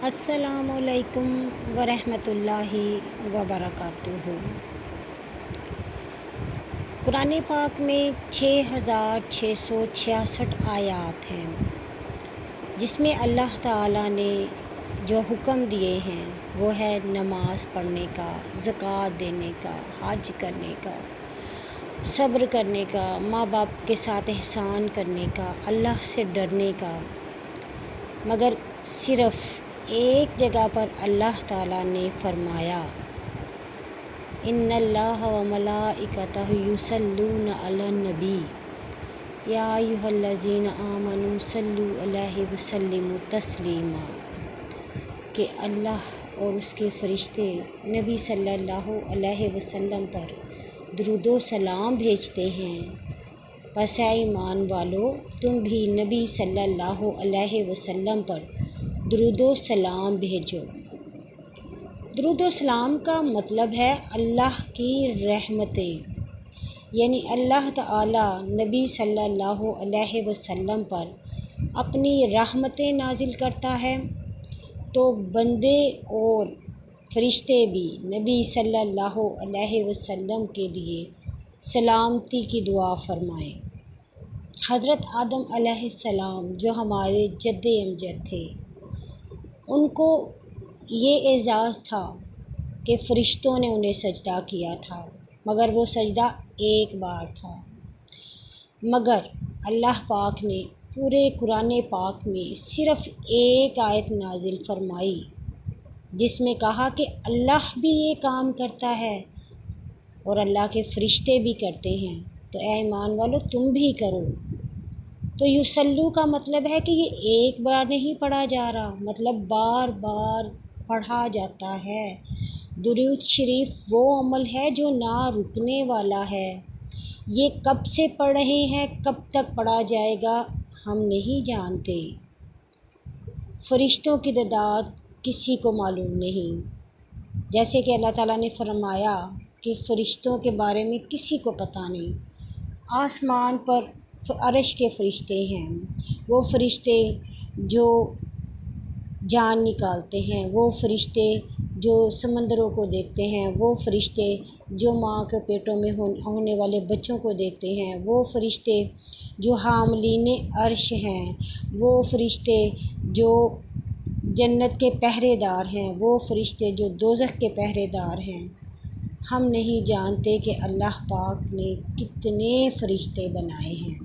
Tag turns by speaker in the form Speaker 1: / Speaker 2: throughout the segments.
Speaker 1: السلام علیکم ورحمۃ اللہ وبرکاتہ۔ قرآن پاک میں 6666 آیات ہیں، جس میں اللہ تعالیٰ نے جو حکم دیے ہیں وہ ہے نماز پڑھنے کا، زکوٰۃ دینے کا، حج کرنے کا، صبر کرنے کا، ماں باپ کے ساتھ احسان کرنے کا، اللہ سے ڈرنے کا۔ مگر صرف ایک جگہ پر اللہ تعالیٰ نے فرمایا ان اللہ و ملائکتہ یصلون علی النبی یا ایھا الذین آمنوا صلوا علیہ وسلموا تسلیما، کہ اللہ اور اس کے فرشتے نبی صلی اللہ علیہ وسلم پر درود و سلام بھیجتے ہیں، پس اے ایمان والو تم بھی نبی صلی اللہ علیہ وسلم پر درود و سلام بھیجو۔ درود و سلام کا مطلب ہے اللہ کی رحمتیں، یعنی اللہ تعالیٰ نبی صلی اللہ علیہ وسلم پر اپنی رحمتیں نازل کرتا ہے، تو بندے اور فرشتے بھی نبی صلی اللہ علیہ وسلم کے لیے سلامتی کی دعا فرمائیں۔ حضرت آدم علیہ السلام جو ہمارے جد امجد تھے، ان کو یہ اعزاز تھا کہ فرشتوں نے انہیں سجدہ کیا تھا، مگر وہ سجدہ ایک بار تھا۔ مگر اللہ پاک نے پورے قرآن پاک میں صرف ایک آیت نازل فرمائی، جس میں کہا کہ اللہ بھی یہ کام کرتا ہے اور اللہ کے فرشتے بھی کرتے ہیں، تو اے ایمان والو تم بھی کرو۔ تو یصلو کا مطلب ہے کہ یہ ایک بار نہیں پڑھا جا رہا، مطلب بار بار پڑھا جاتا ہے۔ درود شریف وہ عمل ہے جو نہ رکنے والا ہے۔ یہ کب سے پڑھ رہے ہیں، کب تک پڑھا جائے گا ہم نہیں جانتے۔ فرشتوں کی تعداد کسی کو معلوم نہیں، جیسے کہ اللہ تعالیٰ نے فرمایا کہ فرشتوں کے بارے میں کسی کو پتہ نہیں۔ آسمان پر عرش کے فرشتے ہیں، وہ فرشتے جو جان نکالتے ہیں، وہ فرشتے جو سمندروں کو دیکھتے ہیں، وہ فرشتے جو ماں کے پیٹوں میں ہونے والے بچوں کو دیکھتے ہیں، وہ فرشتے جو حاملین عرش ہیں، وہ فرشتے جو جنت کے پہرے دار ہیں، وہ فرشتے جو دوزخ کے پہرے دار ہیں۔ ہم نہیں جانتے کہ اللہ پاک نے کتنے فرشتے بنائے ہیں۔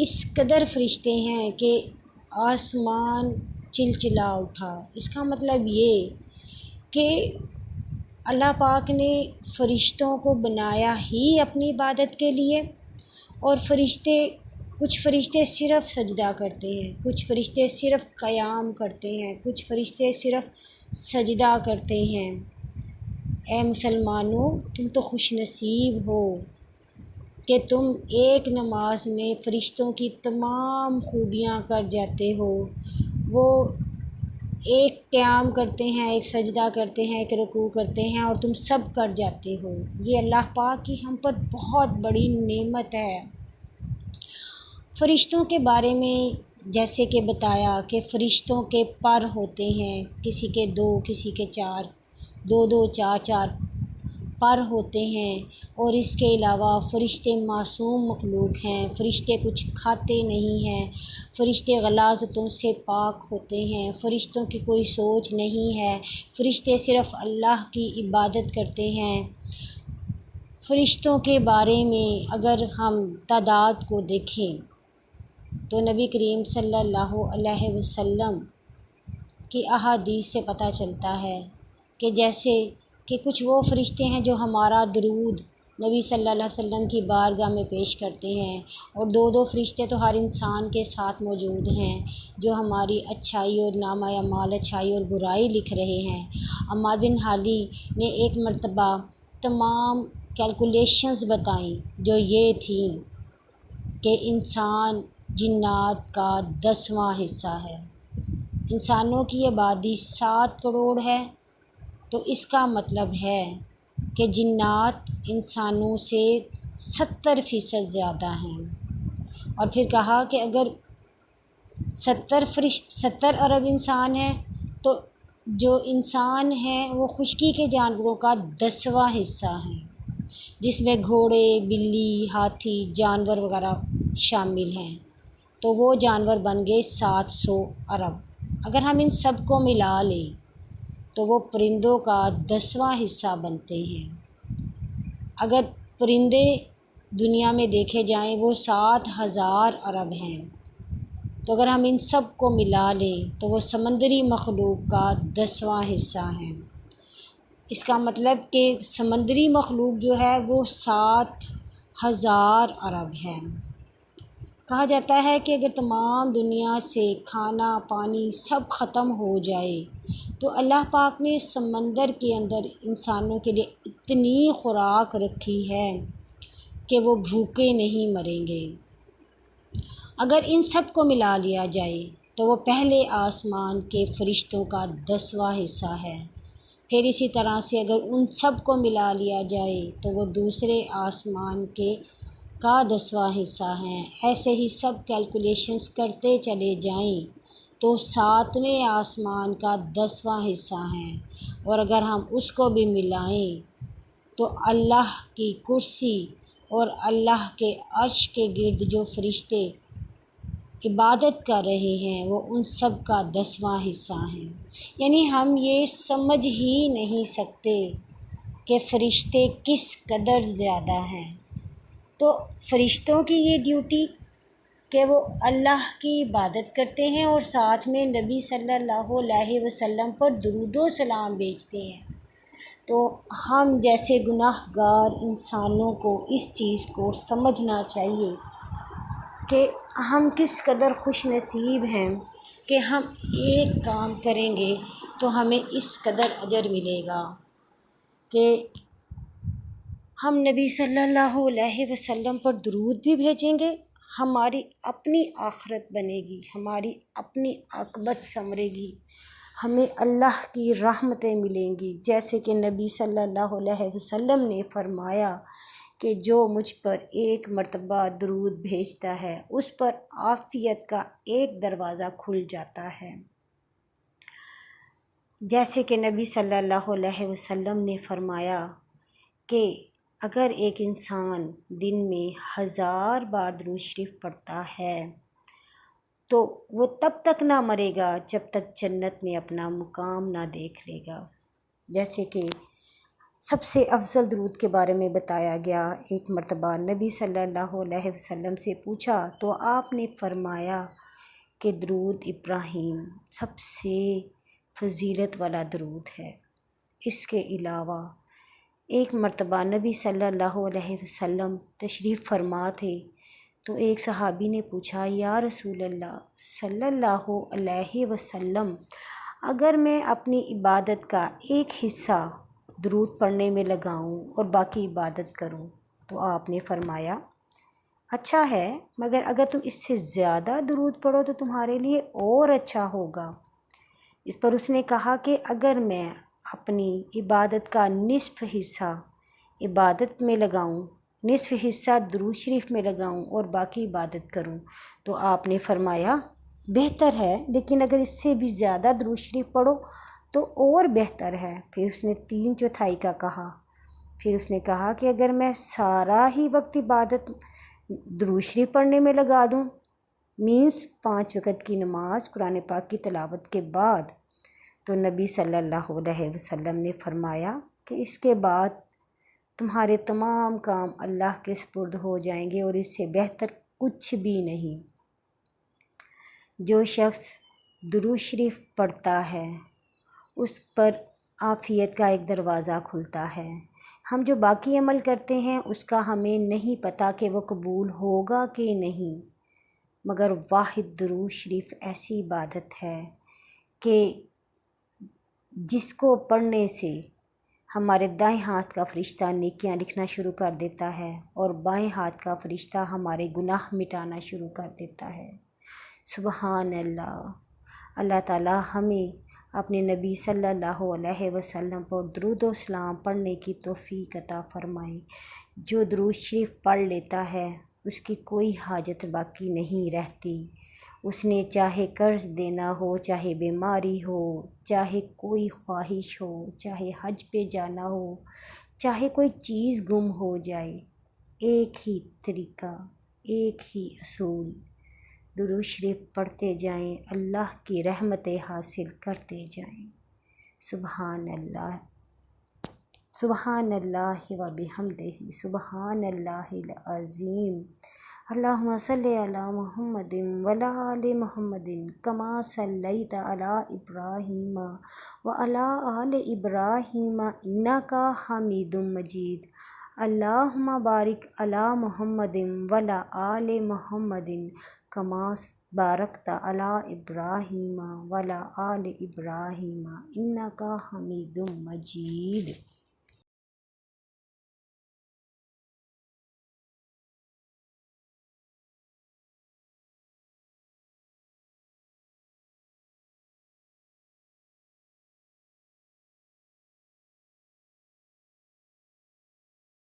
Speaker 1: اس قدر فرشتے ہیں کہ آسمان چلچلا اٹھا۔ اس کا مطلب یہ کہ اللہ پاک نے فرشتوں کو بنایا ہی اپنی عبادت کے لیے، اور کچھ فرشتے صرف سجدہ کرتے ہیں، کچھ فرشتے صرف قیام کرتے ہیں، کچھ فرشتے صرف سجدہ کرتے ہیں۔ اے مسلمانوں، تم تو خوش نصیب ہو کہ تم ایک نماز میں فرشتوں کی تمام خوبیاں کر جاتے ہو۔ وہ ایک قیام کرتے ہیں، ایک سجدہ کرتے ہیں، ایک رکوع کرتے ہیں، اور تم سب کر جاتے ہو۔ یہ اللہ پاک کی ہم پر بہت بڑی نعمت ہے۔ فرشتوں کے بارے میں جیسے کہ بتایا کہ فرشتوں کے پر ہوتے ہیں، کسی کے 2، کسی کے 4، 2 4 پر ہوتے ہیں، اور اس کے علاوہ فرشتے معصوم مخلوق ہیں، فرشتے کچھ کھاتے نہیں ہیں، فرشتے غلاظتوں سے پاک ہوتے ہیں، فرشتوں کی کوئی سوچ نہیں ہے، فرشتے صرف اللہ کی عبادت کرتے ہیں۔ فرشتوں کے بارے میں اگر ہم تعداد کو دیکھیں تو نبی کریم صلی اللہ علیہ وسلم کی احادیث سے پتہ چلتا ہے کہ جیسے کہ کچھ وہ فرشتے ہیں جو ہمارا درود نبی صلی اللہ علیہ وسلم کی بارگاہ میں پیش کرتے ہیں، اور 2 فرشتے تو ہر انسان کے ساتھ موجود ہیں جو ہماری اچھائی اور نامہ اعمال، اچھائی اور برائی لکھ رہے ہیں۔ عمار بن حالی نے ایک مرتبہ تمام کیلکولیشنز بتائیں جو یہ تھیں کہ انسان جنات کا 10واں حصہ ہے۔ انسانوں کی آبادی 7 کروڑ ہے، تو اس کا مطلب ہے کہ جنات انسانوں سے 70% زیادہ ہیں۔ اور پھر کہا کہ اگر 70 ارب انسان ہیں، تو جو انسان ہیں وہ خشکی کے جانوروں کا 10واں حصہ ہیں، جس میں گھوڑے، بلی، ہاتھی، جانور وغیرہ شامل ہیں، تو وہ جانور بن گئے 700 ارب۔ اگر ہم ان سب کو ملا لیں تو وہ پرندوں کا 10واں حصہ بنتے ہیں۔ اگر پرندے دنیا میں دیکھے جائیں وہ 7000 ارب ہیں، تو اگر ہم ان سب کو ملا لیں تو وہ سمندری مخلوق کا 10واں حصہ ہیں۔ اس کا مطلب کہ سمندری مخلوق جو ہے وہ 7000 ارب ہے۔ کہا جاتا ہے کہ اگر تمام دنیا سے کھانا پانی سب ختم ہو جائے تو اللہ پاک نے سمندر کے اندر انسانوں کے لیے اتنی خوراک رکھی ہے کہ وہ بھوکے نہیں مریں گے۔ اگر ان سب کو ملا لیا جائے تو وہ پہلے آسمان کے فرشتوں کا 10واں حصہ ہے۔ پھر اسی طرح سے اگر ان سب کو ملا لیا جائے تو وہ دوسرے آسمان کا 10واں حصہ ہیں۔ ایسے ہی سب کیلکولیشنز کرتے چلے جائیں تو 7ویں آسمان کا 10واں حصہ ہیں، اور اگر ہم اس کو بھی ملائیں تو اللہ کی کرسی اور اللہ کے عرش کے گرد جو فرشتے عبادت کر رہے ہیں وہ ان سب کا 10واں حصہ ہیں۔ یعنی ہم یہ سمجھ ہی نہیں سکتے کہ فرشتے کس قدر زیادہ ہیں۔ تو فرشتوں کی یہ ڈیوٹی کہ وہ اللہ کی عبادت کرتے ہیں اور ساتھ میں نبی صلی اللہ علیہ وسلم پر درود و سلام بھیجتے ہیں۔ تو ہم جیسے گناہ گار انسانوں کو اس چیز کو سمجھنا چاہیے کہ ہم کس قدر خوش نصیب ہیں کہ ہم ایک کام کریں گے تو ہمیں اس قدر اجر ملے گا کہ ہم نبی صلی اللہ علیہ وسلم پر درود بھی بھیجیں گے، ہماری اپنی آخرت بنے گی، ہماری اپنی عاقبت سنورے گی، ہمیں اللہ کی رحمتیں ملیں گی۔ جیسے کہ نبی صلی اللہ علیہ وسلم نے فرمایا کہ جو مجھ پر ایک مرتبہ درود بھیجتا ہے اس پر عافیت کا ایک دروازہ کھل جاتا ہے۔ جیسے کہ نبی صلی اللہ علیہ وسلم نے فرمایا کہ اگر ایک انسان دن میں 1000 بار درود شریف پڑھتا ہے تو وہ تب تک نہ مرے گا جب تک جنت میں اپنا مقام نہ دیکھ لے گا۔ جیسے کہ سب سے افضل درود کے بارے میں بتایا گیا، ایک مرتبہ نبی صلی اللہ علیہ وسلم سے پوچھا تو آپ نے فرمایا کہ درود ابراہیم سب سے فضیلت والا درود ہے۔ اس کے علاوہ ایک مرتبہ نبی صلی اللہ علیہ وسلم تشریف فرما تھے تو ایک صحابی نے پوچھا، یا رسول اللہ صلی اللہ علیہ وسلم، اگر میں اپنی عبادت کا ایک حصہ درود پڑھنے میں لگاؤں اور باقی عبادت کروں تو آپ نے فرمایا اچھا ہے، مگر اگر تم اس سے زیادہ درود پڑھو تو تمہارے لیے اور اچھا ہوگا۔ اس پر اس نے کہا کہ اگر میں اپنی عبادت کا نصف حصہ عبادت میں لگاؤں، نصف حصہ درود شریف میں لگاؤں اور باقی عبادت کروں تو آپ نے فرمایا بہتر ہے، لیکن اگر اس سے بھی زیادہ درود شریف پڑھو تو اور بہتر ہے۔ پھر اس نے 3/4 کا کہا۔ پھر اس نے کہا کہ اگر میں سارا ہی وقت عبادت درود شریف پڑھنے میں لگا دوں، مینس 5 وقت کی نماز قرآن پاک کی تلاوت کے بعد، تو نبی صلی اللہ علیہ وسلم نے فرمایا کہ اس کے بعد تمہارے تمام کام اللہ کے سپرد ہو جائیں گے اور اس سے بہتر کچھ بھی نہیں۔ جو شخص درود شریف پڑھتا ہے اس پر عافیت کا ایک دروازہ کھلتا ہے۔ ہم جو باقی عمل کرتے ہیں اس کا ہمیں نہیں پتہ کہ وہ قبول ہوگا کہ نہیں، مگر واحد درود شریف ایسی عبادت ہے کہ جس کو پڑھنے سے ہمارے دائیں ہاتھ کا فرشتہ نیکیاں لکھنا شروع کر دیتا ہے اور بائیں ہاتھ کا فرشتہ ہمارے گناہ مٹانا شروع کر دیتا ہے۔ سبحان اللہ۔ اللہ تعالی ہمیں اپنے نبی صلی اللہ علیہ وسلم پر درود و سلام پڑھنے کی توفیق عطا فرمائے۔ جو درود شریف پڑھ لیتا ہے اس کی کوئی حاجت باقی نہیں رہتی، اس نے چاہے قرض دینا ہو، چاہے بیماری ہو، چاہے کوئی خواہش ہو، چاہے حج پہ جانا ہو، چاہے کوئی چیز گم ہو جائے، ایک ہی طریقہ، ایک ہی اصول، درود شریف پڑھتے جائیں، اللہ کی رحمتیں حاصل کرتے جائیں۔ سبحان اللہ، سبحان اللہ و بحمدہ، سبحان اللہ العظیم۔ اللہم صلی علی محمد وعلی آل محمد کما صلیت علی ابراہیم وعلی آل ابراہیم انک حمید مجید۔ اللہم بارک علی محمد وعلی آل محمد کما بارکت علی ابراہیم وعلی آل ابراہیم انک حمید مجید۔